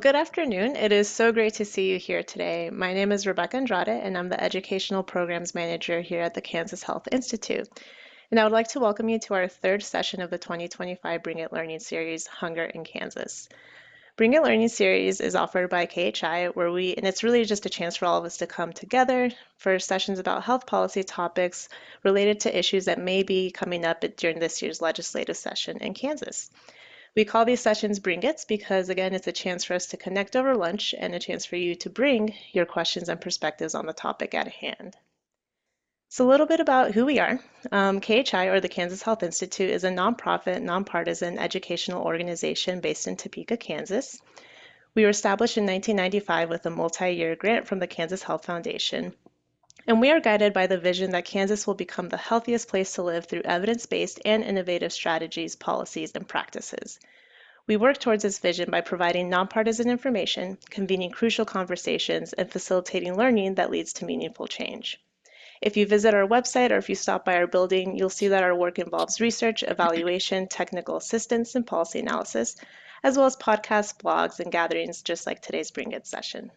Good afternoon. It is so great to see you here today. My name is Rebecca Andrade, and I'm the Educational Programs Manager here at the Kansas Health Institute. And I would like to welcome you to our third session of the 2025 Bring It Learning Series, Hunger in Kansas. Bring It Learning Series is offered by KHI, and it's really just a chance for all of us to come together for sessions about health policy topics related to issues that may be coming up during this year's legislative session in Kansas. We call these sessions Bring Its because, again, it's a chance for us to connect over lunch and a chance for you to bring your questions and perspectives on the topic at hand. So, a little bit about who we are. KHI, or the Kansas Health Institute, is a nonprofit, nonpartisan educational organization based in Topeka, Kansas. We were established in 1995 with a multi-year grant from the Kansas Health Foundation. And we are guided by the vision that Kansas will become the healthiest place to live through evidence-based and innovative strategies, policies, and practices. We work towards this vision by providing nonpartisan information, convening crucial conversations, and facilitating learning that leads to meaningful change. If you visit our website or if you stop by our building, you'll see that our work involves research, evaluation, technical assistance, and policy analysis, as well as podcasts, blogs, and gatherings just like today's Bring It session.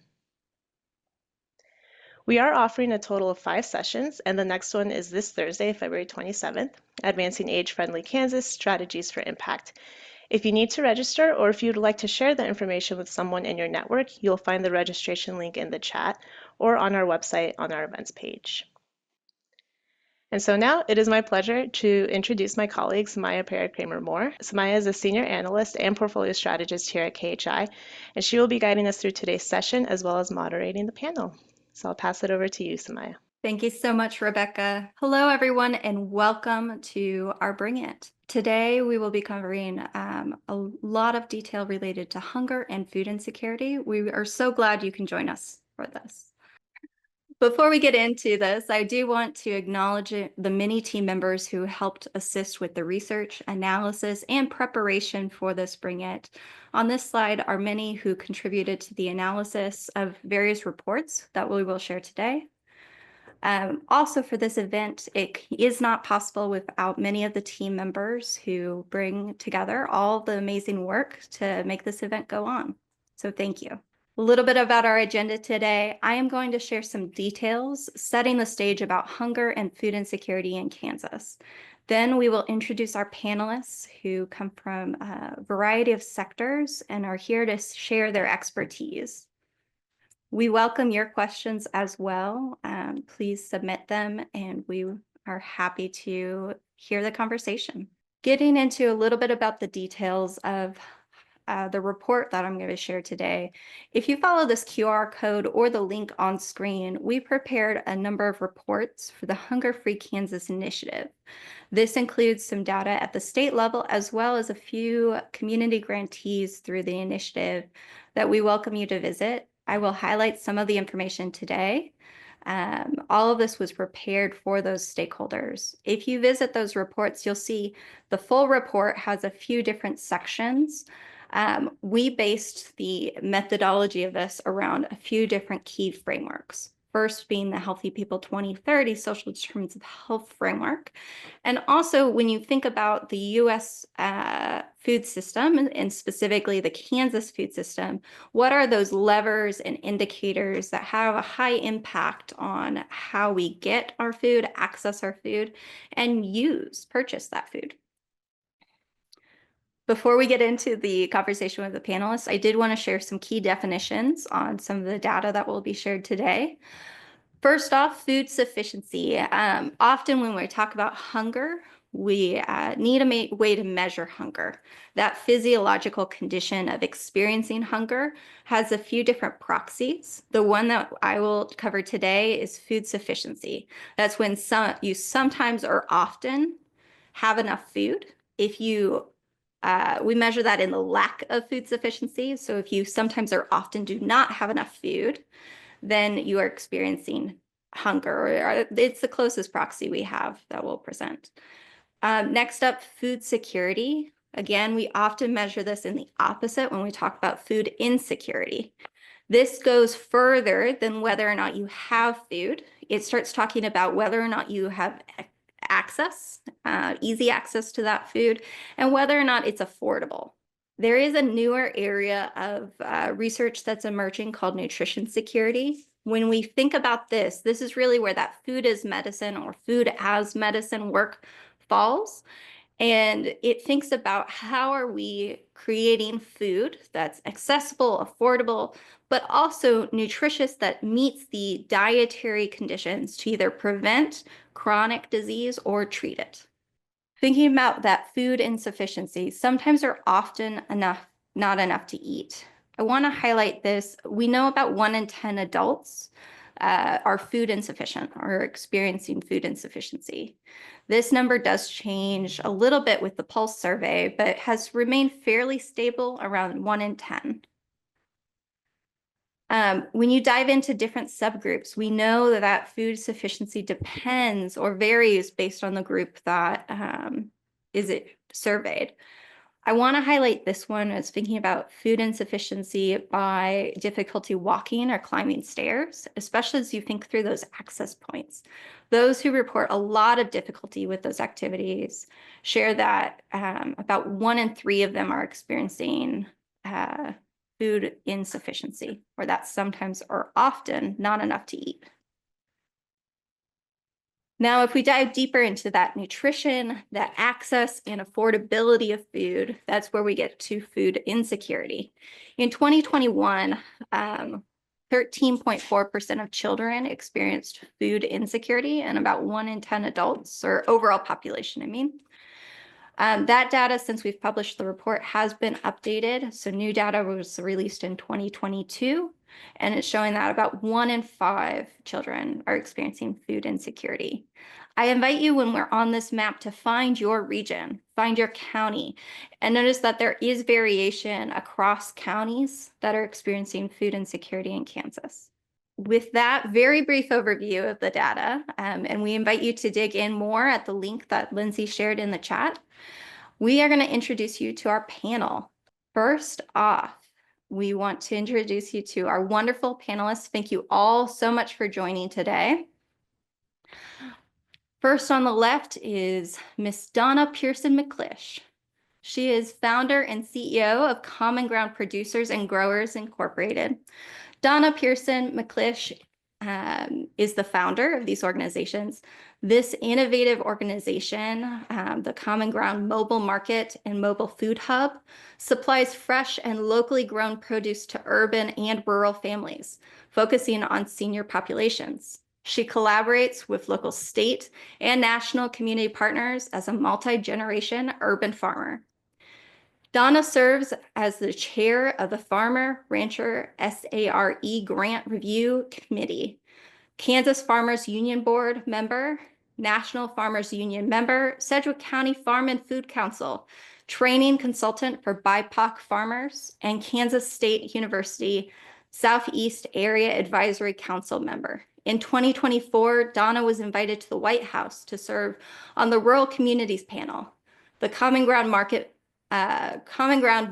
We are offering a total of 5 sessions, and the next one is this Thursday, February 27th, Advancing Age-Friendly Kansas, Strategies for Impact. If you need to register or if you'd like to share the information with someone in your network, you'll find the registration link in the chat or on our website on our events page. And so now it is my pleasure to introduce my colleague, Samaya Parra-Kramer-Moore. Samaya is a senior analyst and portfolio strategist here at KHI, and she will be guiding us through today's session as well as moderating the panel. So I'll pass it over to you, Samaya. Thank you so much, Rebecca. Hello, everyone, and welcome to our Bring It. Today, we will be covering a lot of detail related to hunger and food insecurity. We are so glad you can join us for this. Before we get into this, I do want to acknowledge the many team members who helped assist with the research, analysis, and preparation for this Bring It. On this slide are many who contributed to the analysis of various reports that we will share today. Also for this event, it is not possible without many of the team members who bring together all the amazing work to make this event go on. So thank you. A little bit about our agenda today. I am going to share some details, setting the stage about hunger and food insecurity in Kansas. Then we will introduce our panelists who come from a variety of sectors and are here to share their expertise. We welcome your questions as well. Please submit them, and we are happy to hear the conversation. Getting into a little bit about the details of the report that I'm going to share today. If you follow this QR code or the link on screen, we prepared a number of reports for the Hunger Free Kansas initiative. This includes some data at the state level, as well as a few community grantees through the initiative that we welcome you to visit. I will highlight some of the information today. All of this was prepared for those stakeholders. If you visit those reports, you'll see the full report has a few different sections. We based the methodology of this around a few different key frameworks. First being the Healthy People 2030 Social Determinants of Health framework. And also when you think about the US food system, and specifically the Kansas food system, what are those levers and indicators that have a high impact on how we get our food, access our food, and purchase that food? Before we get into the conversation with the panelists, I did want to share some key definitions on some of the data that will be shared today. First off, food sufficiency. Often when we talk about hunger, we need a way to measure hunger. That physiological condition of experiencing hunger has a few different proxies. The one that I will cover today is food sufficiency. That's when you sometimes or often have enough food. If you we measure that in the lack of food sufficiency. So if you sometimes or often do not have enough food, then you are experiencing hunger, or it's the closest proxy we have that we'll present. Next up, food security. Again, we often measure this in the opposite when we talk about food insecurity. This goes further than whether or not you have food. It starts talking about whether or not you have access, easy access to that food, and whether or not it's affordable. There is a newer area of research that's emerging called nutrition security. When we think about this, this is really where that food is medicine or food as medicine work falls. And it thinks about how are we creating food that's accessible, affordable, but also nutritious that meets the dietary conditions to either prevent chronic disease or treat it. Thinking about that food insufficiency, sometimes or often not enough to eat. I want to highlight this. We know about 1 in 10 adults are food insufficient or experiencing food insufficiency. This number does change a little bit with the Pulse survey, but has remained fairly stable around 1 in 10. When you dive into different subgroups, we know that food sufficiency depends or varies based on the group that is it surveyed. I want to highlight this one as thinking about food insufficiency by difficulty walking or climbing stairs, especially as you think through those access points. Those who report a lot of difficulty with those activities share that about 1 in 3 of them are experiencing food insufficiency, or that's sometimes or often not enough to eat. Now, if we dive deeper into that nutrition, that access and affordability of food, that's where we get to food insecurity. In 2021, 13.4% of children experienced food insecurity, and about 1 in 10 adults, or overall population, I mean. That data, since we've published the report, has been updated. So new data was released in 2022, and it's showing that about 1 in 5 children are experiencing food insecurity. I invite you, when we're on this map, to find your region, find your county, and notice that there is variation across counties that are experiencing food insecurity in Kansas. With that very brief overview of the data, and we invite you to dig in more at the link that Lindsay shared in the chat, we are going to introduce you to our panel. First off, we want to introduce you to our wonderful panelists. Thank you all so much for joining today. First on the left is Miss Donna Pearson McClish. She is founder and CEO of Common Ground Producers and Growers Incorporated. Donna Pearson McClish is the founder of these organizations. This innovative organization, the Common Ground Mobile Market and Mobile Food Hub, supplies fresh and locally grown produce to urban and rural families, focusing on senior populations. She collaborates with local state and national community partners as a multi-generation urban farmer. Donna serves as the chair of the Farmer Rancher SARE Grant Review Committee, Kansas Farmers Union Board member, National Farmers Union member, Sedgwick County Farm and Food Council, training consultant for BIPOC farmers, and Kansas State University Southeast Area Advisory Council member. In 2024, Donna was invited to the White House to serve on the Rural Communities Panel. The Common Ground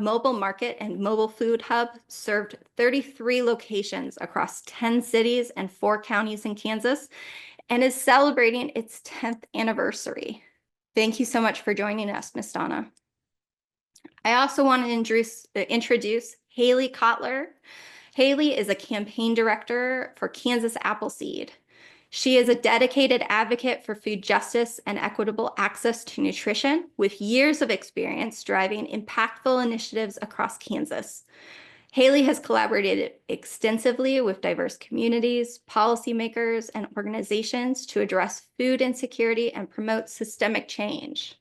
Mobile Market and Mobile Food Hub served 33 locations across 10 cities and 4 counties in Kansas and is celebrating its 10th anniversary. Thank you so much for joining us, Ms. Donna. I also want to introduce Haley Kotler. Haley is a campaign director for Kansas Appleseed. She is a dedicated advocate for food justice and equitable access to nutrition, with years of experience driving impactful initiatives across Kansas. Haley has collaborated extensively with diverse communities, policymakers, and organizations to address food insecurity and promote systemic change.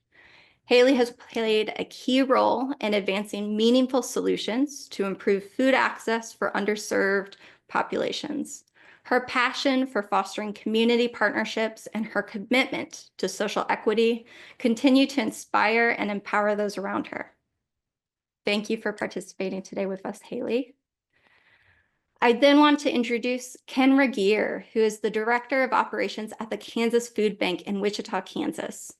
Haley has played a key role in advancing meaningful solutions to improve food access for underserved populations. Her passion for fostering community partnerships and her commitment to social equity continue to inspire and empower those around her. Thank you for participating today with us, Haley. I then want to introduce Ken Regier, who is the Director of Operations at the Kansas Food Bank in Wichita, Kansas.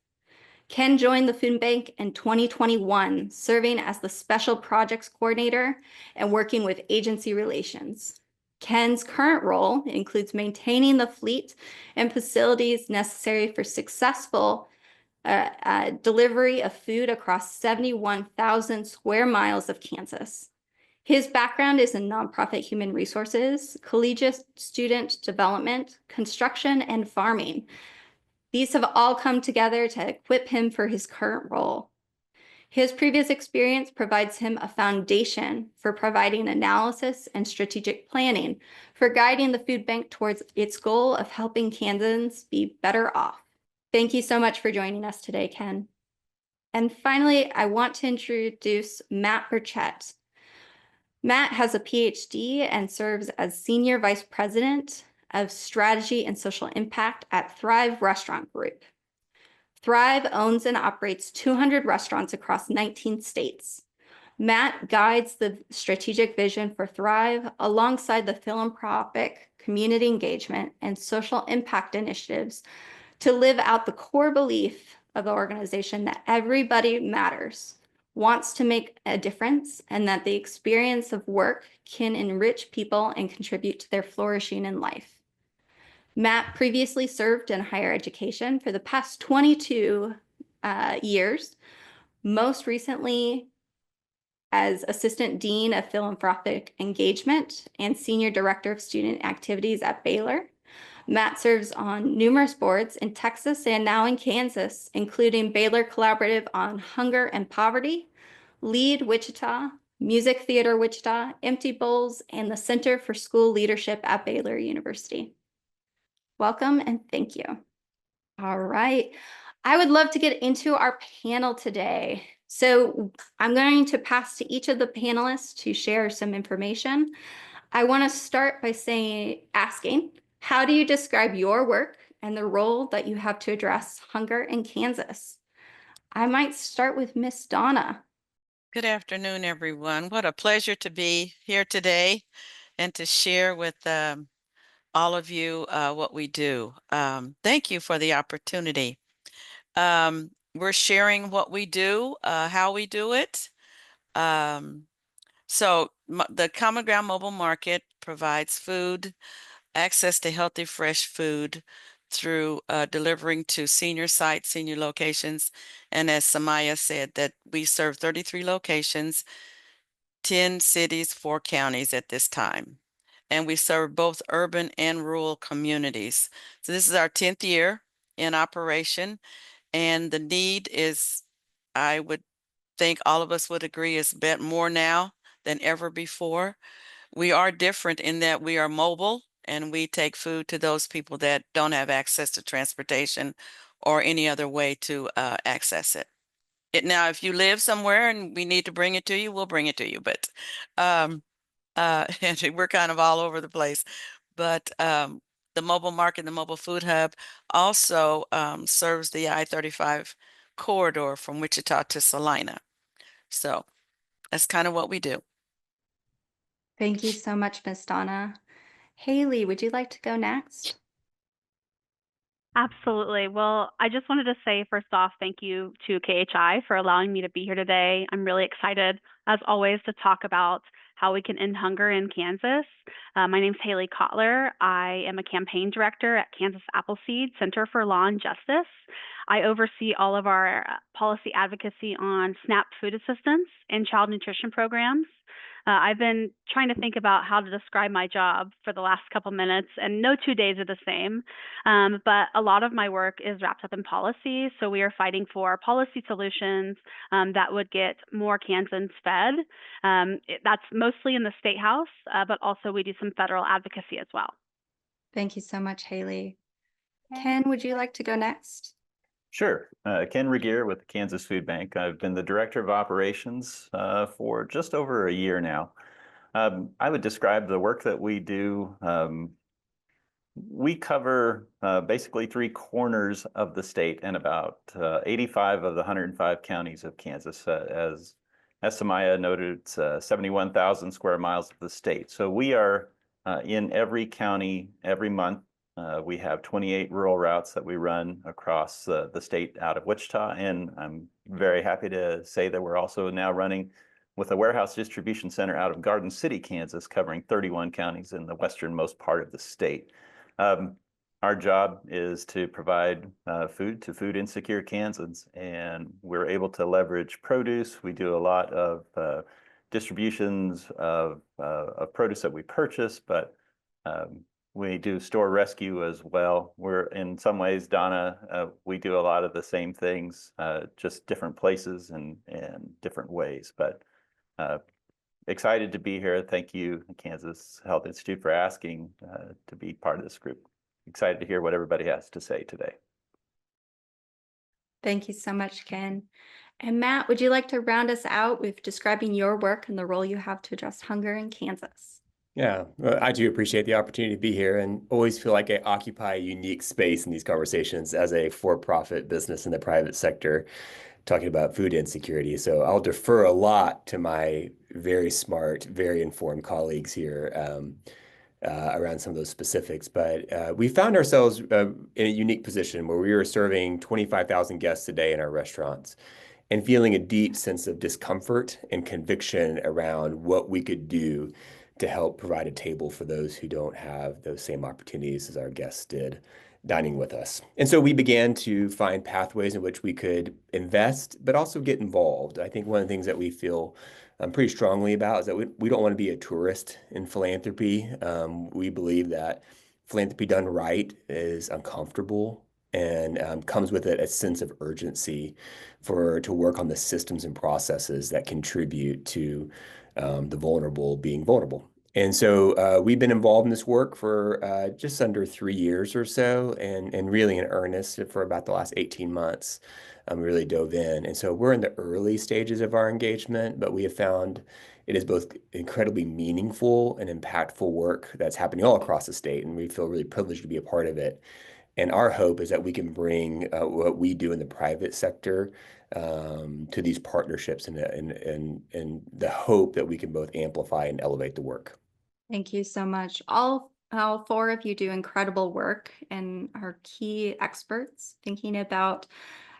Ken joined the Food Bank in 2021, serving as the Special Projects Coordinator and working with agency relations. Ken's current role includes maintaining the fleet and facilities necessary for successful delivery of food across 71,000 square miles of Kansas. His background is in nonprofit human resources, collegiate student development, construction, and farming. These have all come together to equip him for his current role. His previous experience provides him a foundation for providing analysis and strategic planning for guiding the food bank towards its goal of helping Kansans be better off. Thank you so much for joining us today, Ken. And finally, I want to introduce Matt Burchett. Matt has a PhD and serves as Senior Vice President of Strategy and Social Impact at Thrive Restaurant Group. Thrive owns and operates 200 restaurants across 19 states. Matt guides the strategic vision for Thrive alongside the philanthropic, community engagement, and social impact initiatives to live out the core belief of the organization that everybody matters, wants to make a difference, and that the experience of work can enrich people and contribute to their flourishing in life. Matt previously served in higher education for the past 22 years, most recently as Assistant Dean of Philanthropic Engagement and Senior Director of Student Activities at Baylor. Matt serves on numerous boards in Texas and now in Kansas, including Baylor Collaborative on Hunger and Poverty, Lead Wichita, Music Theater Wichita, Empty Bowls, and the Center for School Leadership at Baylor University. Welcome and thank you. All right. I would love to get into our panel today. So I'm going to pass to each of the panelists to share some information. I want to start by asking, how do you describe your work and the role that you have to address hunger in Kansas? I might start with Miss Donna. Good afternoon, everyone. What a pleasure to be here today and to share with all of you what we do. Thank you for the opportunity. We're sharing what we do, how we do it. The Common Ground Mobile Market provides food, access to healthy, fresh food through delivering to senior sites, senior locations. And as Samaya said, that we serve 33 locations, 10 cities, 4 counties at this time. And we serve both urban and rural communities. So this is our 10th year in operation. And the need is, I would think all of us would agree, is bet more now than ever before. We are different in that we are mobile and we take food to those people that don't have access to transportation or any other way to access it. Now, if you live somewhere and we need to bring it to you, we'll bring it to you. But and we're kind of all over the place. But the mobile market, the mobile food hub, also serves the I-35 corridor from Wichita to Salina. So that's kind of what we do. Thank you so much, Miss Donna. Haley, would you like to go next? Absolutely. Well, I just wanted to say first off, thank you to KHI for allowing me to be here today. I'm really excited, as always, to talk about how we can end hunger in Kansas. My name's Haley Kotler. I am a campaign director at Kansas Appleseed Center for Law and Justice. I oversee all of our policy advocacy on SNAP food assistance and child nutrition programs. I've been trying to think about how to describe my job for the last couple minutes, and no 2 days are the same. But a lot of my work is wrapped up in policy. So we are fighting for policy solutions that would get more Kansans fed. That's mostly in the state house, but also we do some federal advocacy as well. Thank you so much, Haley. Ken, would you like to go next? Sure. Ken Regier with the Kansas Food Bank. I've been the Director of Operations for just over a year now. I would describe the work that we do. We cover basically 3 corners of the state and about 85 of the 105 counties of Kansas. As Samaya noted, it's 71,000 square miles of the state. So we are in every county every month. We have 28 rural routes that we run across the state out of Wichita, and I'm very happy to say that we're also now running with a warehouse distribution center out of Garden City, Kansas, covering 31 counties in the westernmost part of the state. Our job is to provide food to food insecure Kansans, and we're able to leverage produce. We do a lot of distributions of produce that we purchase, but we do store rescue as well. We're in some ways, Donna, we do a lot of the same things, just different places and different ways. But excited to be here. Thank you, Kansas Health Institute, for asking to be part of this group. Excited to hear what everybody has to say today. Thank you so much, Ken. And Matt, would you like to round us out with describing your work and the role you have to address hunger in Kansas? Yeah, well, I do appreciate the opportunity to be here and always feel like I occupy a unique space in these conversations as a for-profit business in the private sector, talking about food insecurity. So I'll defer a lot to my very smart, very informed colleagues here around some of those specifics. But we found ourselves in a unique position where we were serving 25,000 guests a day in our restaurants and feeling a deep sense of discomfort and conviction around what we could do to help provide a table for those who don't have those same opportunities as our guests did dining with us. And so we began to find pathways in which we could invest, but also get involved. I think one of the things that we feel pretty strongly about is that we don't want to be a tourist in philanthropy. We believe that philanthropy done right is uncomfortable and comes with it a sense of urgency to work on the systems and processes that contribute to the vulnerable being vulnerable. And so we've been involved in this work for just under 3 years or so, and really in earnest for about the last 18 months. We really dove in. And so we're in the early stages of our engagement, but we have found it is both incredibly meaningful and impactful work that's happening all across the state, and we feel really privileged to be a part of it. And our hope is that we can bring what we do in the private sector to these partnerships and the hope that we can both amplify and elevate the work. Thank you so much. All four of you do incredible work and are key experts thinking about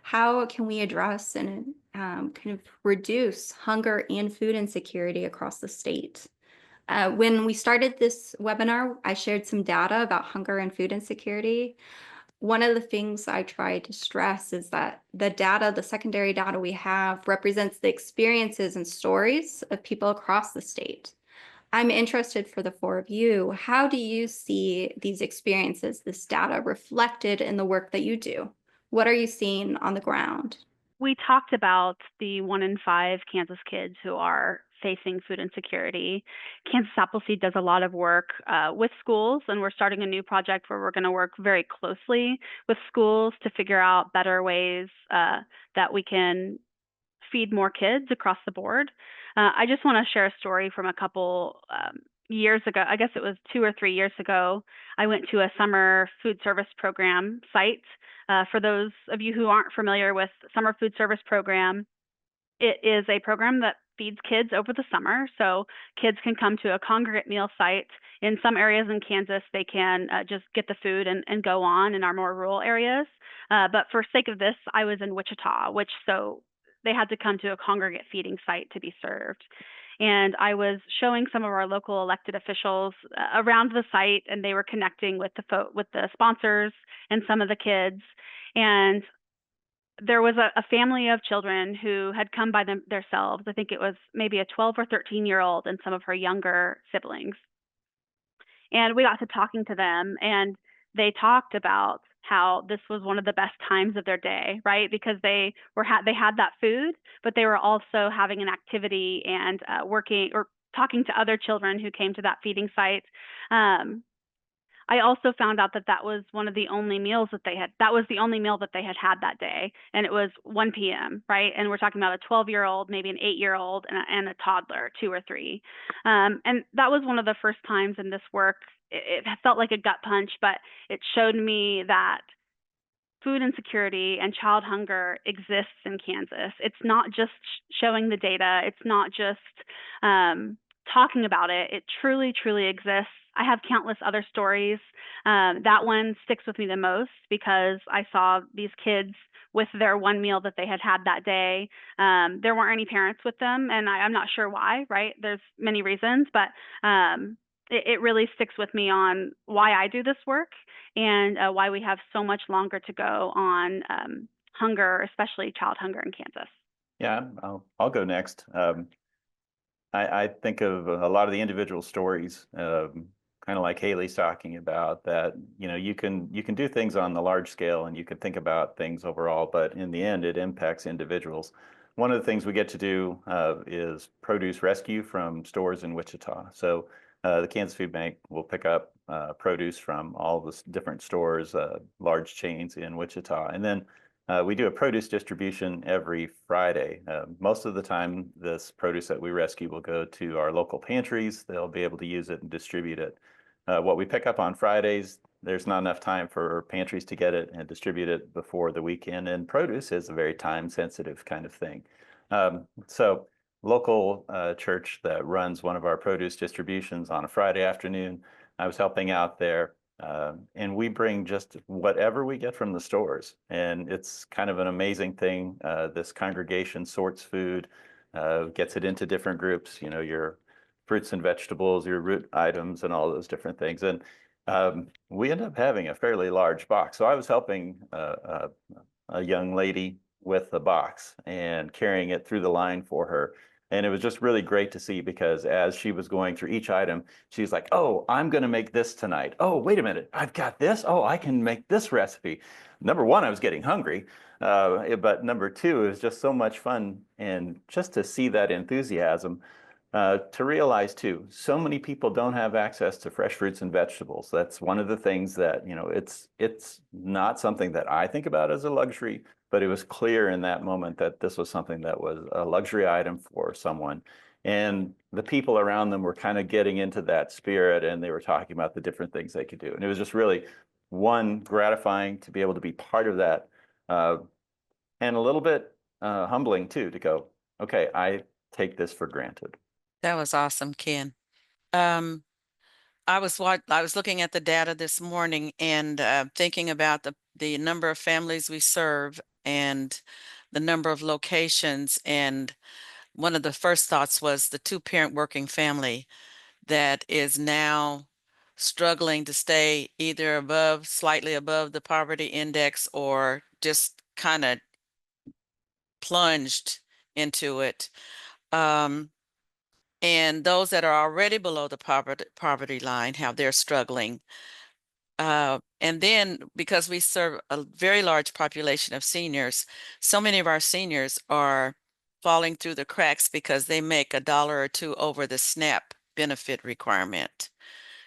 how can we address and kind of reduce hunger and food insecurity across the state. When we started this webinar, I shared some data about hunger and food insecurity. One of the things I try to stress is that the data, the secondary data we have, represents the experiences and stories of people across the state. I'm interested for the four of you, how do you see these experiences, this data reflected in the work that you do? What are you seeing on the ground? We talked about the 1 in 5 Kansas kids who are facing food insecurity. Kansas Appleseed does a lot of work with schools, and we're starting a new project where we're going to work very closely with schools to figure out better ways that we can feed more kids across the board. I just want to share a story from a couple years ago. I guess it was 2 or 3 years ago. I went to a summer food service program site. For those of you who aren't familiar with summer food service program, it is a program that feeds kids over the summer. So kids can come to a congregate meal site. In some areas in Kansas, they can just get the food and go on in our more rural areas. But for sake of this, I was in Wichita, so they had to come to a congregate feeding site to be served. And I was showing some of our local elected officials around the site, and they were connecting with the sponsors and some of the kids. And there was a family of children who had come by themselves. I think it was maybe a 12 or 13-year-old and some of her younger siblings. And we got to talking to them, and they talked about how this was one of the best times of their day, right? Because they had that food, but they were also having an activity and working or talking to other children who came to that feeding site. I also found out that was one of the only meals that they had. That was the only meal that they had that day, and it was 1 p.m., right? And we're talking about a 12-year-old, maybe an 8-year-old, and a toddler, 2 or 3. And that was one of the first times in this work. It felt like a gut punch, but it showed me that food insecurity and child hunger exists in Kansas. It's not just showing the data. It's not just talking about it. It truly, truly exists. I have countless other stories. That one sticks with me the most because I saw these kids with their one meal that they had that day. There weren't any parents with them, and I'm not sure why, right? There's many reasons, but it really sticks with me on why I do this work and why we have so much longer to go on hunger, especially child hunger in Kansas. Yeah, I'll go next. I think of a lot of the individual stories, kind of like Haley's talking about, that you can do things on the large scale and you can think about things overall, but in the end, it impacts individuals. One of the things we get to do is produce rescue from stores in Wichita. So the Kansas Food Bank will pick up produce from all the different stores, large chains in Wichita, and then we do a produce distribution every Friday. Most of the time, this produce that we rescue will go to our local pantries. They'll be able to use it and distribute it. What we pick up on Fridays, there's not enough time for pantries to get it and distribute it before the weekend. And produce is a very time-sensitive kind of thing. So local church that runs one of our produce distributions on a Friday afternoon, I was helping out there. And we bring just whatever we get from the stores. And it's kind of an amazing thing. This congregation sorts food, gets it into different groups, your fruits and vegetables, your root items, and all those different things. And we end up having a fairly large box. So I was helping a young lady with the box and carrying it through the line for her. And it was just really great to see, because as she was going through each item, she's like, oh, I'm going to make this tonight. Oh, wait a minute, I've got this. Oh, I can make this recipe. Number one, I was getting hungry. But number two, it was just so much fun. And just to see that enthusiasm, to realize too, so many people don't have access to fresh fruits and vegetables. That's one of the things that, it's not something that I think about as a luxury, but it was clear in that moment that this was something that was a luxury item for someone. And the people around them were kind of getting into that spirit, and they were talking about the different things they could do. And it was just really, one, gratifying to be able to be part of that, and a little bit humbling too, to go, okay, I take this for granted. That was awesome, Ken. Um, I was looking at the data this morning and thinking about the number of families we serve and the number of locations. And one of the first thoughts was the two-parent working family that is now struggling to stay either slightly above the poverty index, or just kind of plunged into it. And those that are already below the poverty line, how they're struggling. And then, because we serve a very large population of seniors, so many of our seniors are falling through the cracks because they make $1 or $2 over the SNAP benefit requirement.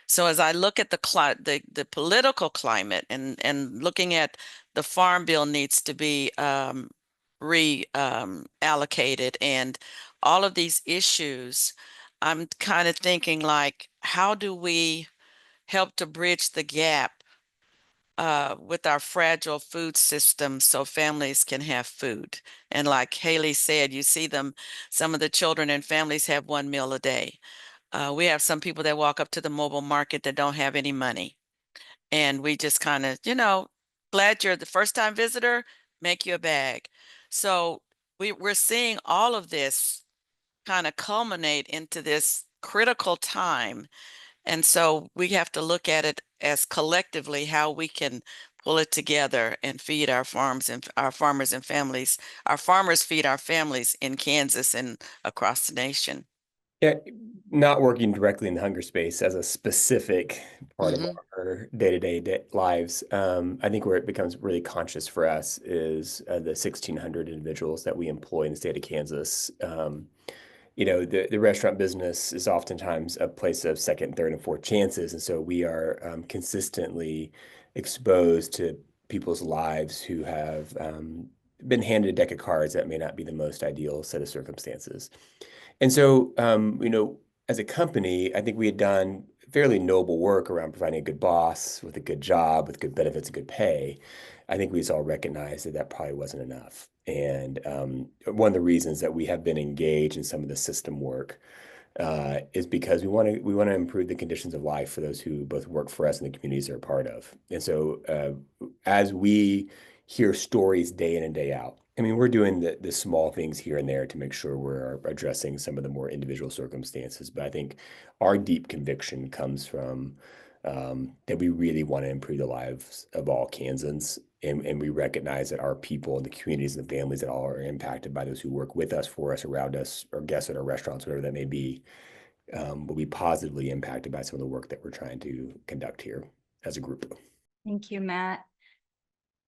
So as I look at the political climate, and looking at the farm bill needs to be reallocated, and all of these issues, I'm kind of thinking, like, how do we help to bridge the gap with our fragile food system so families can have food? And like Haley said, you see some of the children and families have one meal a day. We have some people that walk up to the mobile market that don't have any money. And we just kind of, glad you're the first time visitor, make you a bag. So we're seeing all of this kind of culminate into this critical time. And so we have to look at it as collectively how we can pull it together and feed our farms and our farmers and families. Our farmers feed our families in Kansas and across the nation. Yeah, not working directly in the hunger space as a specific part of our day-to-day lives. I think where it becomes really conscious for us is the 1,600 individuals that we employ in the state of Kansas. The restaurant business is oftentimes a place of second, third, and fourth chances. And so we are consistently exposed to people's lives who have been handed a deck of cards that may not be the most ideal set of circumstances. And so, as a company, I think we had done fairly noble work around providing a good boss with a good job, with good benefits and good pay. I think we just all recognized that that probably wasn't enough. And one of the reasons that we have been engaged in some of the system work is because we want to improve the conditions of life for those who both work for us and the communities they're a part of. And so, as we hear stories day in and day out, I mean, we're doing the small things here and there to make sure we're addressing some of the more individual circumstances. But I think our deep conviction comes from that we really want to improve the lives of all Kansans. And we recognize that our people and the communities and the families that all are impacted by those who work with us, for us, around us, or guests at our restaurants, whatever that may be, will be positively impacted by some of the work that we're trying to conduct here as a group. Thank you, Matt.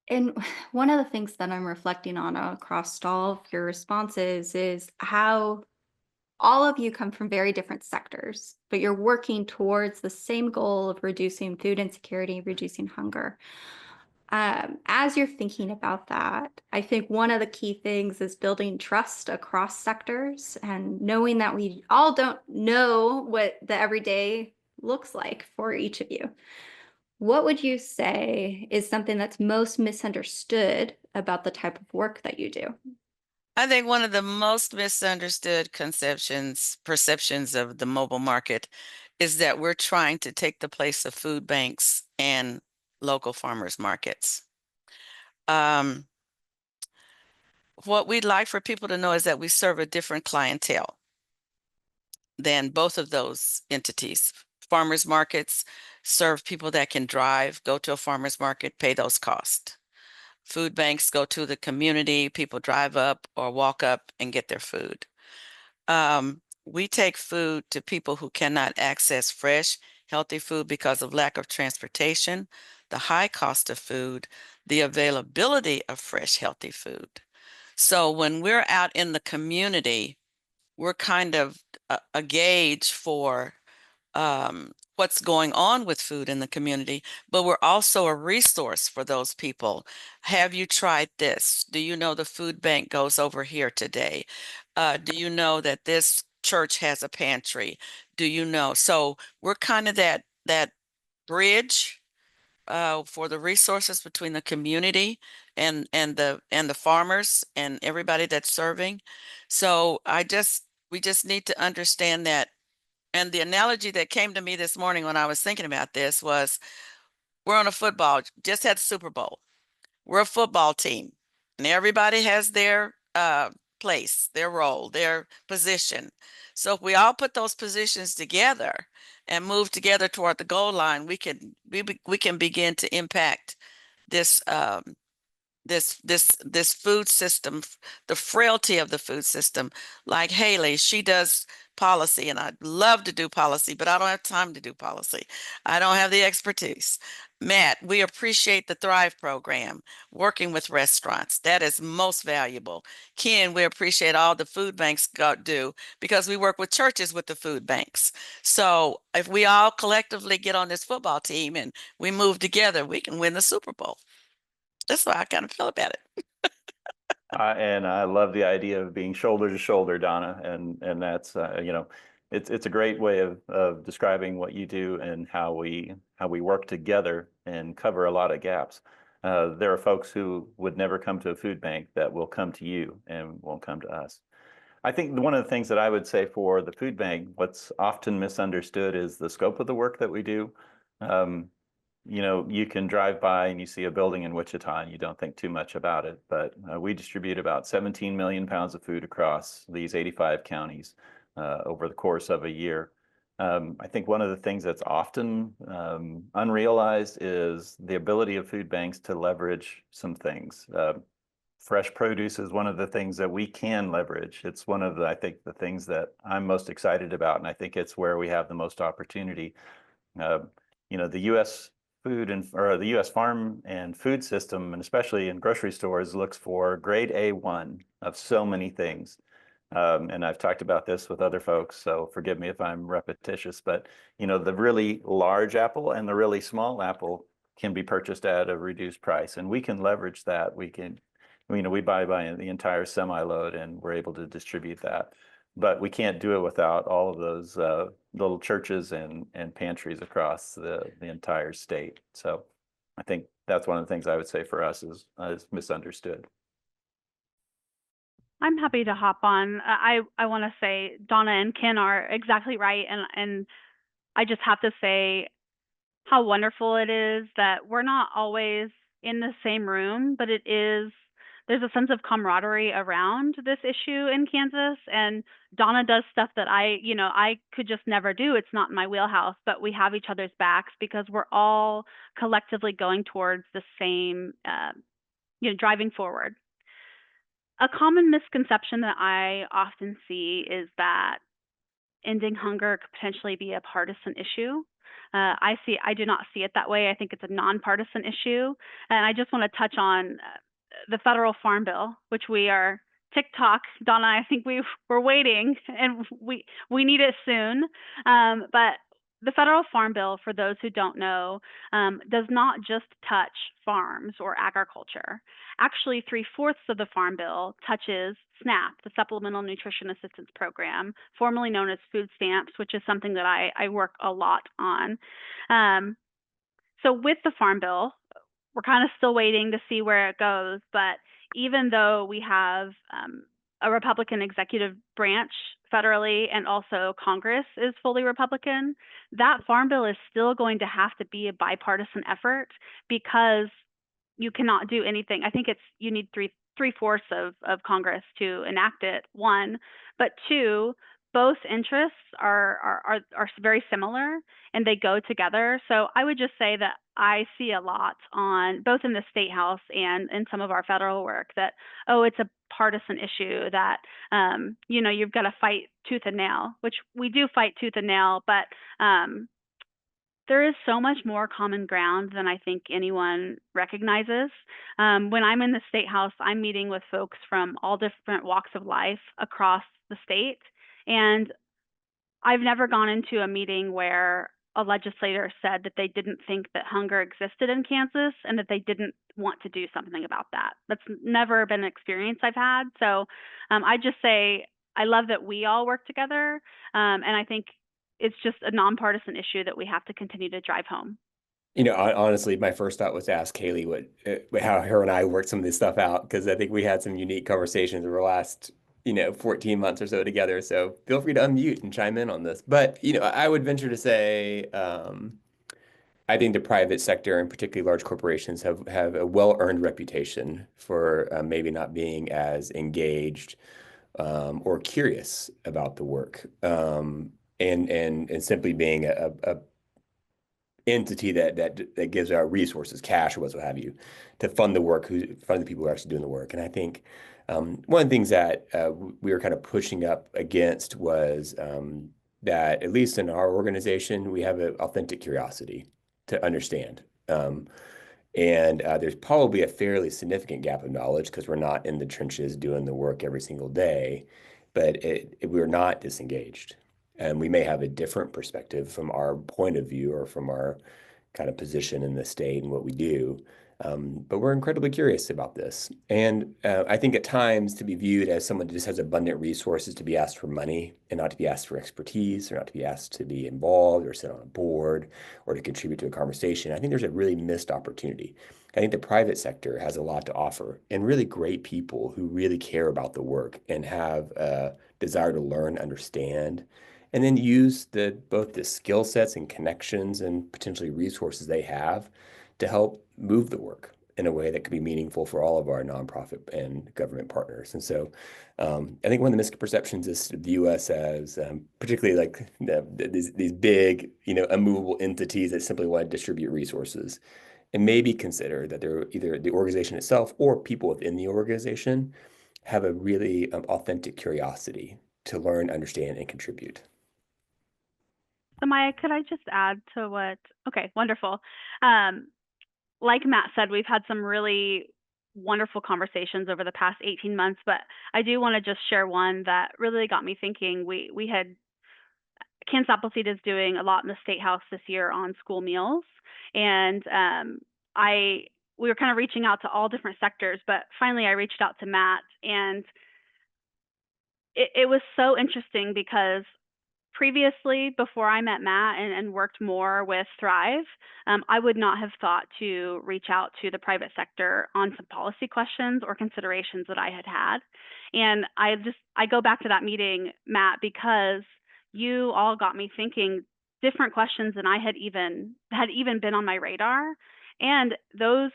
And one of the things that I'm reflecting on across all of your responses is how all of you come from very different sectors, but you're working towards the same goal of reducing food insecurity, reducing hunger. As you're thinking about that, I think one of the key things is building trust across sectors and knowing that we all don't know what the everyday looks like for each of you. What would you say is something that's most misunderstood about the type of work that you do? I think one of the most misunderstood perceptions of the mobile market is that we're trying to take the place of food banks and local farmers markets. What we'd like for people to know is that we serve a different clientele than both of those entities. Farmers markets serve people that can drive, go to a farmer's market, pay those costs. Food banks go to the community, people drive up or walk up and get their food. We take food to people who cannot access fresh, healthy food because of lack of transportation, the high cost of food, the availability of fresh, healthy food. So when we're out in the community, we're kind of a gauge for what's going on with food in the community, but we're also a resource for those people. Have you tried this? Do you know the food bank goes over here today? Do you know that this church has a pantry? Do you know? So we're kind of that bridge for the resources between the community and the farmers and everybody that's serving. So we just need to understand that. And the analogy that came to me this morning when I was thinking about this was we're on a football, just had the Super Bowl. We're a football team, and everybody has their place, their role, their position. So if we all put those positions together and move together toward the goal line, we can begin to impact this this food system, the frailty of the food system. Like Haley, she does policy, and I'd love to do policy, but I don't have time to do policy. I don't have the expertise. Matt, we appreciate the Thrive program, working with restaurants. That is most valuable. Ken, we appreciate all the food banks do because we work with churches with the food banks. So if we all collectively get on this football team and we move together, we can win the Super Bowl. That's how I kind of feel about it. And I love the idea of being shoulder to shoulder, Donna, and that's it's a great way of describing what you do and how we work together and cover a lot of gaps. There are folks who would never come to a food bank that will come to you and won't come to us. I think one of the things that I would say for the food bank, what's often misunderstood is the scope of the work that we do. Um, you can drive by and you see a building in Wichita and you don't think too much about it, but we distribute about 17 million pounds of food across these 85 counties over the course of a year. I think one of the things that's often unrealized is the ability of food banks to leverage some things. Fresh produce is one of the things that we can leverage. It's one of I think, the things that I'm most excited about, and I think it's where we have the most opportunity. Uh, the U.S. the U.S. farm and food system, and especially in grocery stores, looks for grade A1 of so many things. And I've talked about this with other folks, so forgive me if I'm repetitious, but the really large apple and the really small apple can be purchased at a reduced price, and we can leverage that. We buy by the entire semi-load, and we're able to distribute that. But we can't do it without all of those little churches and pantries across the entire state. So I think that's one of the things I would say for us is misunderstood. I'm happy to hop on. I want to say Donna and Ken are exactly right, and I just have to say how wonderful it is that we're not always in the same room, but it is there's a sense of camaraderie around this issue in Kansas, and Donna does stuff that I could just never do. It's not in my wheelhouse, but we have each other's backs because we're all collectively going towards the same, driving forward. A common misconception that I often see is that ending hunger could potentially be a partisan issue. I do not see it that way. I think it's a nonpartisan issue. And I just want to touch on the federal farm bill, which we are TikTok. Donna, I think we're waiting and we need it soon. But the federal farm bill, for those who don't know, does not just touch farms or agriculture. Actually, 3/4 of the farm bill touches SNAP, the Supplemental Nutrition Assistance Program, formerly known as food stamps, which is something that I work a lot on. So with the farm bill, we're kind of still waiting to see where it goes. But even though we have a Republican executive branch federally and also Congress is fully Republican, that farm bill is still going to have to be a bipartisan effort because you cannot do anything. I think you need three-fourths of Congress to enact it, one, but two, both interests are very similar and they go together. So I would just say that I see a lot on both in the state house and in some of our federal work that, oh, it's a partisan issue that you've got to fight tooth and nail, which we do fight tooth and nail, but there is so much more common ground than I think anyone recognizes. When I'm in the state house, I'm meeting with folks from all different walks of life across the state. And I've never gone into a meeting where a legislator said that they didn't think that hunger existed in Kansas and that they didn't want to do something about that. That's never been an experience I've had. So I just say I love that we all work together. And I think it's just a nonpartisan issue that we have to continue to drive home. Honestly, my first thought was to ask Haley how her and I worked some of this stuff out, because I think we had some unique conversations over the last 14 months or so together. So feel free to unmute and chime in on this. But I would venture to say I think the private sector and particularly large corporations have a well-earned reputation for maybe not being as engaged or curious about the work, and simply being a entity that gives out resources, cash or what have you, to fund the work, fund the people who are actually doing the work. And I think one of the things that we were kind of pushing up against was that, at least in our organization, we have an authentic curiosity to understand. And there's probably a fairly significant gap of knowledge because we're not in the trenches doing the work every single day, but we're not disengaged. And we may have a different perspective from our point of view or from our kind of position in the state and what we do. But we're incredibly curious about this. And I think at times to be viewed as someone who just has abundant resources to be asked for money and not to be asked for expertise or not to be asked to be involved or sit on a board or to contribute to a conversation, I think there's a really missed opportunity. I think the private sector has a lot to offer and really great people who really care about the work and have a desire to learn, understand, and then use both the skill sets and connections and potentially resources they have to help move the work in a way that could be meaningful for all of our nonprofit and government partners. And so I think one of the misconceptions is to view us as particularly like these big, immovable entities that simply want to distribute resources, and maybe consider that they're either the organization itself or people within the organization have a really authentic curiosity to learn, understand, and contribute. So Maya, could I just add to what? Okay, wonderful. Like Matt said, we've had some really wonderful conversations over the past 18 months, but I do want to just share one that really got me thinking. We had Kansas Appleseed is doing a lot in the State House this year on school meals, and we were kind of reaching out to all different sectors, but finally I reached out to Matt, and it was so interesting because previously, before I met Matt and worked more with Thrive, I would not have thought to reach out to the private sector on some policy questions or considerations that I had had. And I go back to that meeting, Matt, because you all got me thinking different questions than I had even been on my radar. And those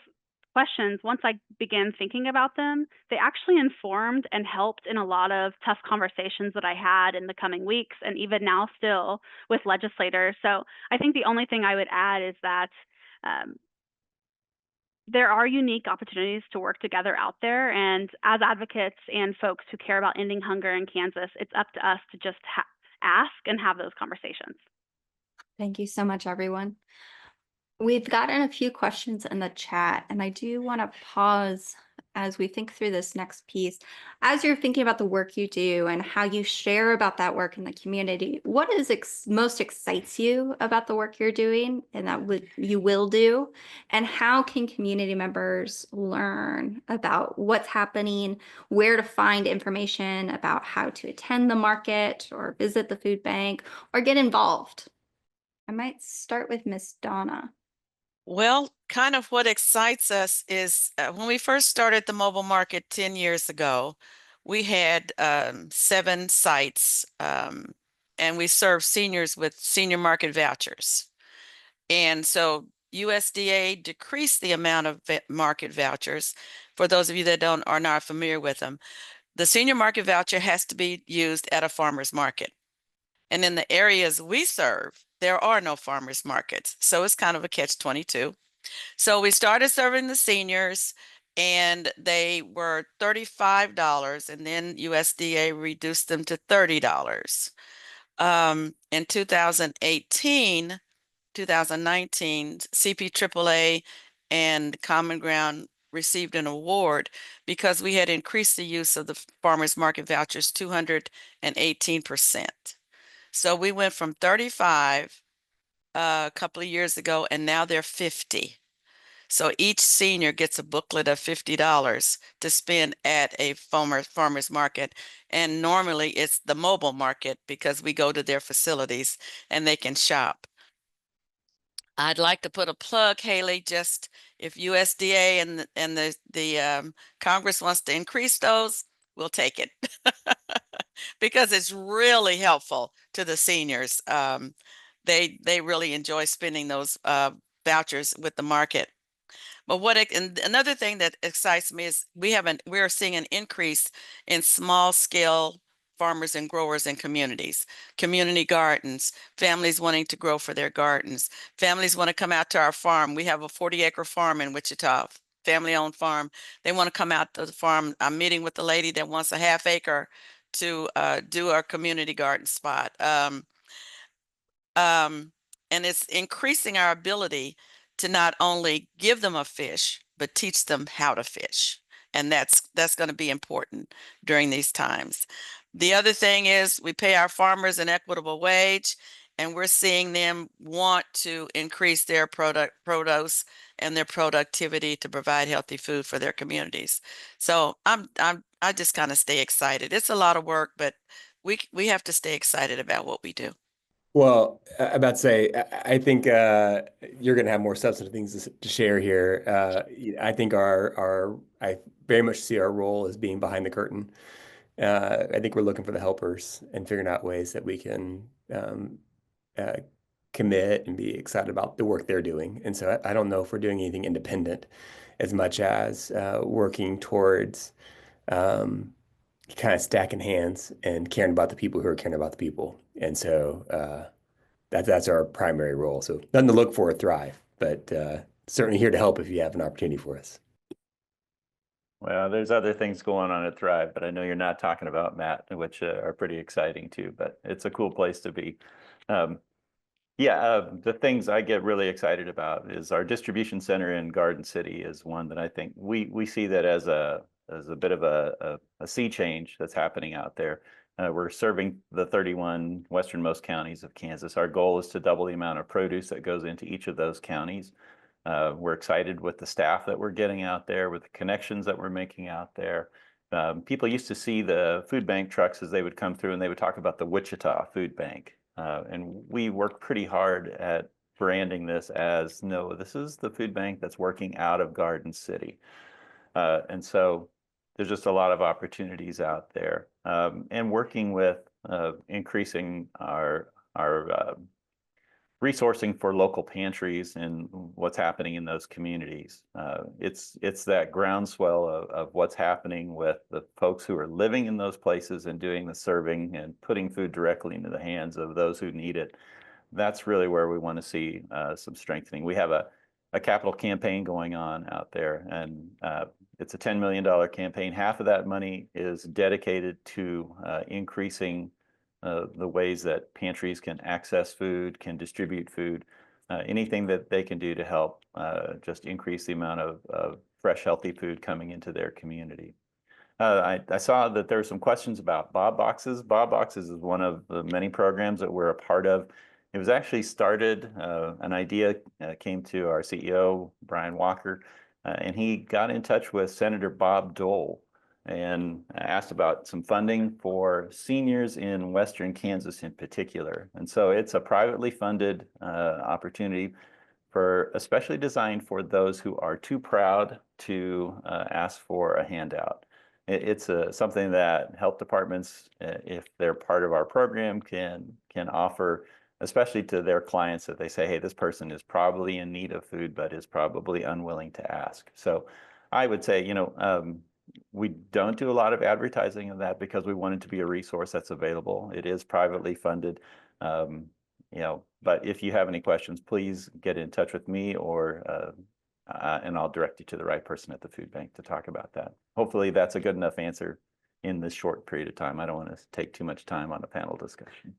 questions, once I began thinking about them, they actually informed and helped in a lot of tough conversations that I had in the coming weeks and even now still with legislators. So I think the only thing I would add is that um, there are unique opportunities to work together out there. And as advocates and folks who care about ending hunger in Kansas, it's up to us to just ask and have those conversations. Thank you so much, everyone. We've gotten a few questions in the chat, and I do want to pause as we think through this next piece. As you're thinking about the work you do and how you share about that work in the community, what is most excites you about the work you're doing and that you will do? And how can community members learn about what's happening, where to find information about how to attend the market or visit the food bank or get involved? I might start with Miss Donna. Well, kind of what excites us is when we first started the mobile market 10 years ago, we had 7 sites, and we served seniors with senior market vouchers. And so USDA decreased the amount of market vouchers. For those of you that are not familiar with them, the senior market voucher has to be used at a farmer's market. And in the areas we serve, there are no farmers markets. So it's kind of a catch-22. So we started serving the seniors and they were $35 and then USDA reduced them to $30. In 2018, 2019, CP AAA and Common Ground received an award because we had increased the use of the farmers market vouchers 218%. So we went from 35 a couple of years ago, and now they're 50. So each senior gets a booklet of $50 to spend at a farmer's market. And normally it's the mobile market because we go to their facilities and they can shop. I'd like to put a plug, Haley, just if USDA and the Congress wants to increase those, we'll take it because it's really helpful to the seniors. They really enjoy spending those vouchers with the market. But and another thing that excites me is we're seeing an increase in small scale farmers and growers in community gardens, families wanting to grow for their gardens. Families want to come out to our farm. We have a 40-acre farm in Wichita, family-owned farm. They want to come out to the farm. I'm meeting with the lady that wants a half acre to do our community garden spot. And it's increasing our ability to not only give them a fish, but teach them how to fish. And that's going to be important during these times. The other thing is we pay our farmers an equitable wage, and we're seeing them want to increase their produce and their productivity to provide healthy food for their communities. So I just kind of stay excited. It's a lot of work, but we have to stay excited about what we do. Well, I'm about to say, I think you're going to have more substantive things to share here. I think I very much see our role as being behind the curtain. I think we're looking for the helpers and figuring out ways that we can uh, commit and be excited about the work they're doing. And so I don't know if we're doing anything independent as much as working towards kind of stacking hands and caring about the people who are caring about the people. And so that's our primary role. So nothing to look for or thrive, but certainly here to help if you have an opportunity for us. Well, there's other things going on at Thrive, but I know you're not talking about, Matt, which are pretty exciting too, but it's a cool place to be. The things I get really excited about is our distribution center in Garden City is one that I think we see that as a bit of a sea change that's happening out there. We're serving the 31 westernmost counties of Kansas. Our goal is to double the amount of produce that goes into each of those counties. We're excited with the staff that we're getting out there, with the connections that we're making out there. People used to see the food bank trucks as they would come through and they would talk about the Wichita Food Bank. And we worked pretty hard at branding this as, no, this is the food bank that's working out of Garden City. And so there's just a lot of opportunities out there. And working with increasing our resourcing for local pantries and what's happening in those communities. It's that groundswell of what's happening with the folks who are living in those places and doing the serving and putting food directly into the hands of those who need it. That's really where we want to see some strengthening. We have a capital campaign going on out there, and it's a $10 million campaign. Half of that money is dedicated to increasing the ways that pantries can access food, can distribute food, anything that they can do to help just increase the amount of fresh, healthy food coming into their community. I saw that there were some questions about Bob Boxes. Bob Boxes is one of the many programs that we're a part of. It was actually started, an idea came to our CEO, Brian Walker, and he got in touch with Senator Bob Dole and asked about some funding for seniors in Western Kansas in particular. And so it's a privately funded opportunity especially designed for those who are too proud to ask for a handout. It's something that health departments, if they're part of our program, can offer, especially to their clients, that they say, hey, this person is probably in need of food, but is probably unwilling to ask. So I would say, we don't do a lot of advertising of that because we want it to be a resource that's available. It is privately funded. But if you have any questions, please get in touch with me and I'll direct you to the right person at the food bank to talk about that. Hopefully that's a good enough answer in this short period of time. I don't want to take too much time on a panel discussion.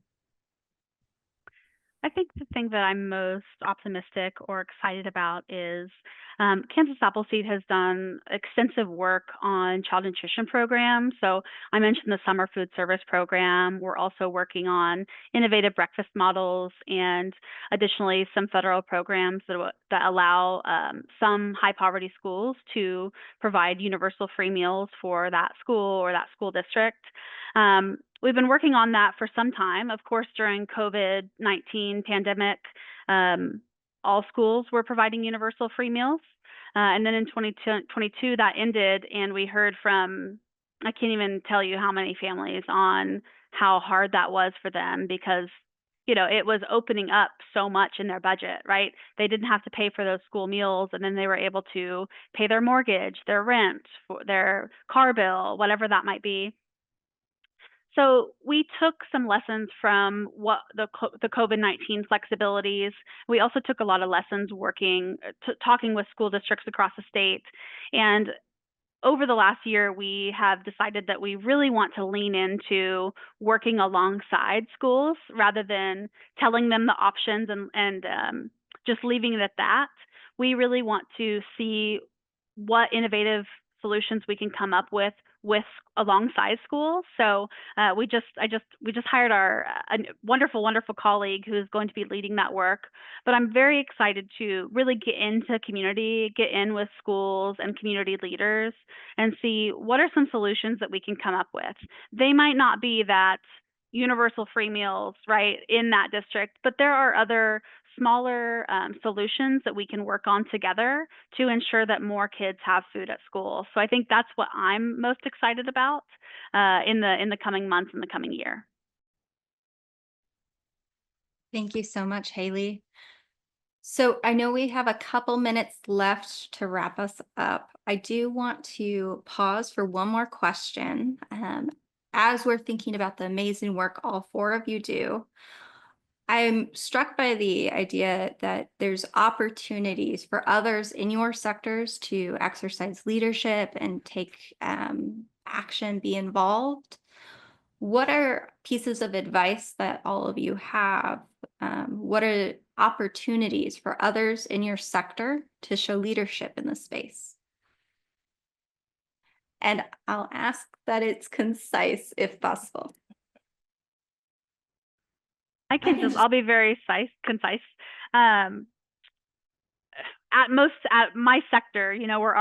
I think the thing that I'm most optimistic or excited about is Kansas Appleseed has done extensive work on child nutrition programs. So I mentioned the summer food service program. We're also working on innovative breakfast models and additionally some federal programs that allow some high poverty schools to provide universal free meals for that school or that school district. We've been working on that for some time. Of course, during COVID-19 pandemic, all schools were providing universal free meals. And then in 2022, that ended, and we heard from, I can't even tell you how many families on how hard that was for them because, it was opening up so much in their budget, right? They didn't have to pay for those school meals, and then they were able to pay their mortgage, their rent, their car bill, whatever that might be. So we took some lessons from what the COVID-19 flexibilities. We also took a lot of lessons talking with school districts across the state. And over the last year, we have decided that we really want to lean into working alongside schools rather than telling them the options and just leaving it at that. We really want to see what innovative solutions we can come up with alongside schools. So we just hired a wonderful colleague who's going to be leading that work. But I'm very excited to really get into community, get in with schools and community leaders and see what are some solutions that we can come up with. They might not be that universal free meals, right, in that district, but there are other smaller solutions that we can work on together to ensure that more kids have food at school. So I think that's what I'm most excited about in the coming months and the coming year. Thank you so much, Haley. So I know we have a couple minutes left to wrap us up. I do want to pause for one more question. As we're thinking about the amazing work all four of you do, I'm struck by the idea that there's opportunities for others in your sectors to exercise leadership and take action, be involved. What are pieces of advice that all of you have? What are opportunities for others in your sector to show leadership in this space? And I'll ask that it's concise if possible. I'll be very concise. At my sector, we're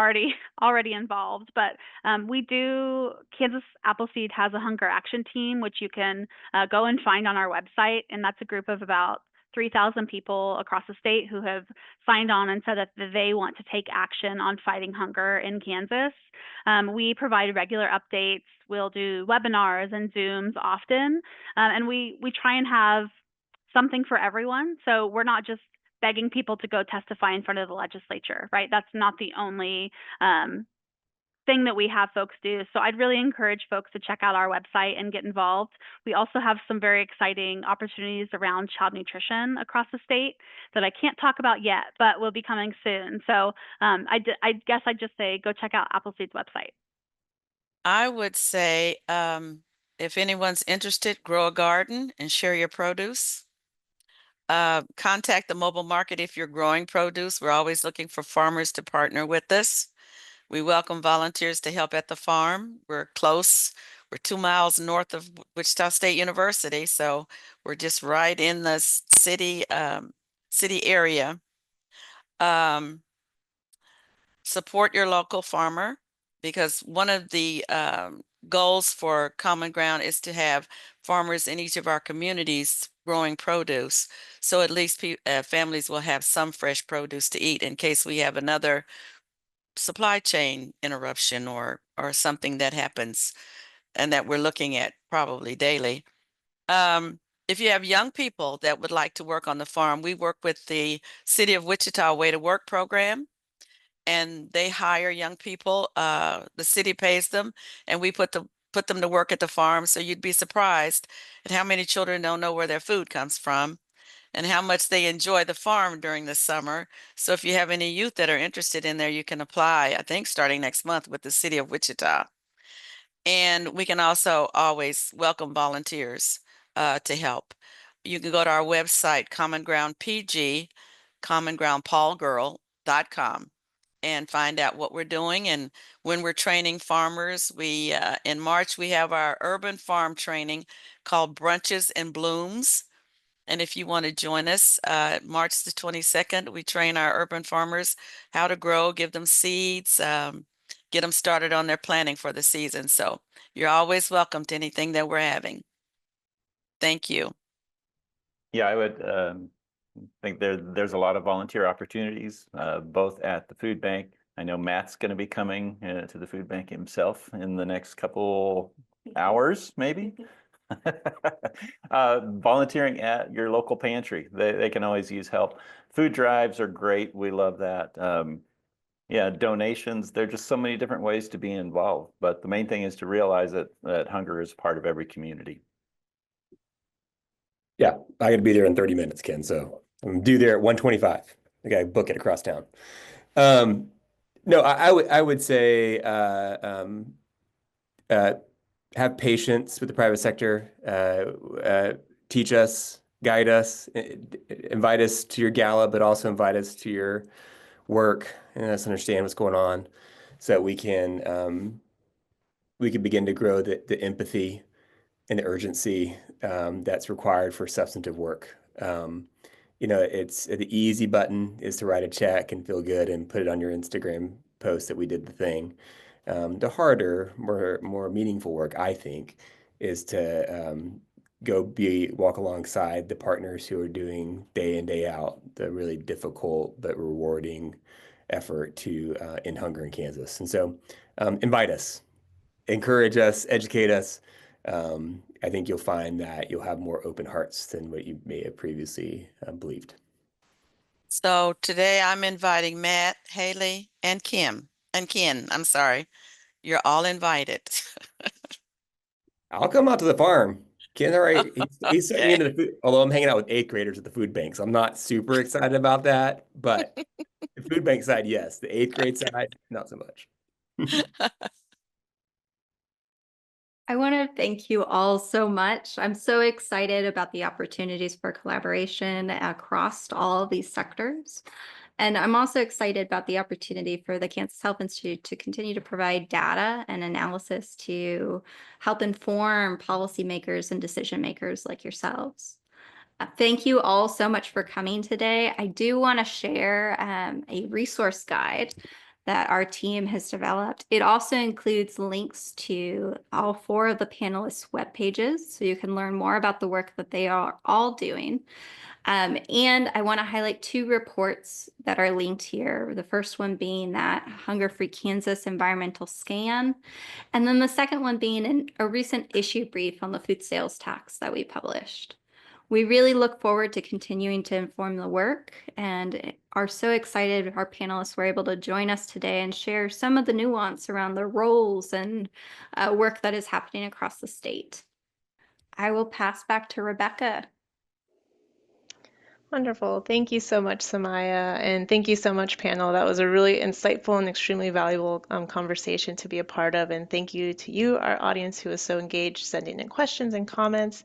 already involved, but Kansas Appleseed has a hunger action team, which you can go and find on our website. And that's a group of about 3,000 people across the state who have signed on and said that they want to take action on fighting hunger in Kansas. We provide regular updates. We'll do webinars and Zooms often. And we try and have something for everyone. So we're not just begging people to go testify in front of the legislature, right? That's not the only thing that we have folks do. So I'd really encourage folks to check out our website and get involved. We also have some very exciting opportunities around child nutrition across the state that I can't talk about yet, but will be coming soon. So I guess I'd just say go check out Appleseed's website. I would say if anyone's interested, grow a garden and share your produce. Contact the mobile market if you're growing produce. We're always looking for farmers to partner with us. We welcome volunteers to help at the farm. We're close. We're 2 miles north of Wichita State University, so we're just right in the city area. Support your local farmer, because one of the goals for Common Ground is to have farmers in each of our communities growing produce. So at least families will have some fresh produce to eat in case we have another supply chain interruption or something that happens and that we're looking at probably daily. If you have young people that would like to work on the farm, we work with the City of Wichita Way to Work program, and they hire young people. The city pays them, and we put them to work at the farm. So you'd be surprised at how many children don't know where their food comes from and how much they enjoy the farm during the summer. So if you have any youth that are interested in there, you can apply, I think, starting next month with the City of Wichita. And we can also always welcome volunteers to help. You can go to our website, Common Ground PG, commongroundpaulgirl.com, and find out what we're doing and when we're training farmers. We in March we have our urban farm training called Brunches and Blooms. And if you want to join us, March the 22nd, we train our urban farmers how to grow, give them seeds, get them started on their planning for the season. So you're always welcome to anything that we're having. Thank you. Yeah, I would think there's a lot of volunteer opportunities, both at the food bank. I know Matt's going to be coming to the food bank himself in the next couple hours, maybe. Volunteering at your local pantry. They can always use help. Food drives are great. We love that. Yeah, donations. There are just so many different ways to be involved. But the main thing is to realize that hunger is part of every community. Yeah, I got to be there in 30 minutes, Ken. So I'm due there at 1:25. I got to book it across town. No, I would say have patience with the private sector. Teach us, guide us, invite us to your gala, but also invite us to your work and let us understand what's going on, so that we can begin to grow the empathy and the urgency that's required for substantive work. It's the easy button is to write a check and feel good and put it on your Instagram post that we did the thing. The harder, more meaningful work, I think, is to walk alongside the partners who are doing day in, day out the really difficult but rewarding effort to end hunger in Kansas. And so invite us, encourage us, educate us. I think you'll find that you'll have more open hearts than what you may have previously believed. So today I'm inviting Matt, Haley, and Ken. I'm sorry. You're all invited. I'll come out to the farm. Ken, all right. He's sent me Okay. into the food, although I'm hanging out with 8th graders at the food bank, so I'm not super excited about that. But the food bank side, yes. The 8th grade side, not so much. I want to thank you all so much. I'm so excited about the opportunities for collaboration across all of these sectors. And I'm also excited about the opportunity for the Kansas Health Institute to continue to provide data and analysis to help inform policymakers and decision makers like yourselves. Thank you all so much for coming today. I do want to share a resource guide that our team has developed. It also includes links to all 4 of the panelists' web pages, so you can learn more about the work that they are all doing. And I want to highlight 2 reports that are linked here. The first one being that Hunger Free Kansas environmental scan, and then the second one being a recent issue brief on the food sales tax that we published. We really look forward to continuing to inform the work and are so excited our panelists were able to join us today and share some of the nuance around their roles and work that is happening across the state. I will pass back to Rebecca. Wonderful. Thank you so much, Samaya, and thank you so much, panel. That was a really insightful and extremely valuable conversation to be a part of. And thank you to you, our audience, who is so engaged, sending in questions and comments.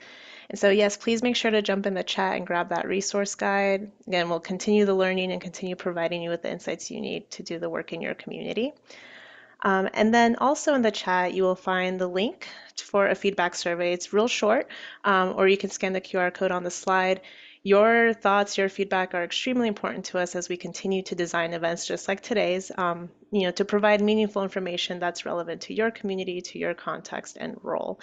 And so, yes, please make sure to jump in the chat and grab that resource guide. Again, we'll continue the learning and continue providing you with the insights you need to do the work in your community. And then also in the chat, you will find the link for a feedback survey. It's real short, or you can scan the QR code on the slide. Your thoughts, your feedback are extremely important to us as we continue to design events just like today's, to provide meaningful information that's relevant to your community, to your context and role.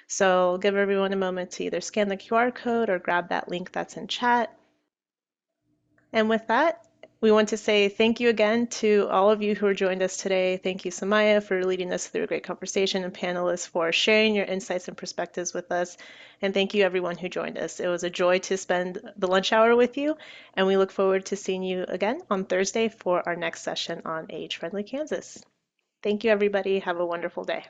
So give everyone a moment to either scan the QR code or grab that link that's in chat. And with that, we want to say thank you again to all of you who joined us today. Thank you, Samaya, for leading us through a great conversation, and panelists for sharing your insights and perspectives with us. And thank you, everyone who joined us. It was a joy to spend the lunch hour with you, and we look forward to seeing you again on Thursday for our next session on age-friendly Kansas. Thank you, everybody. Have a wonderful day.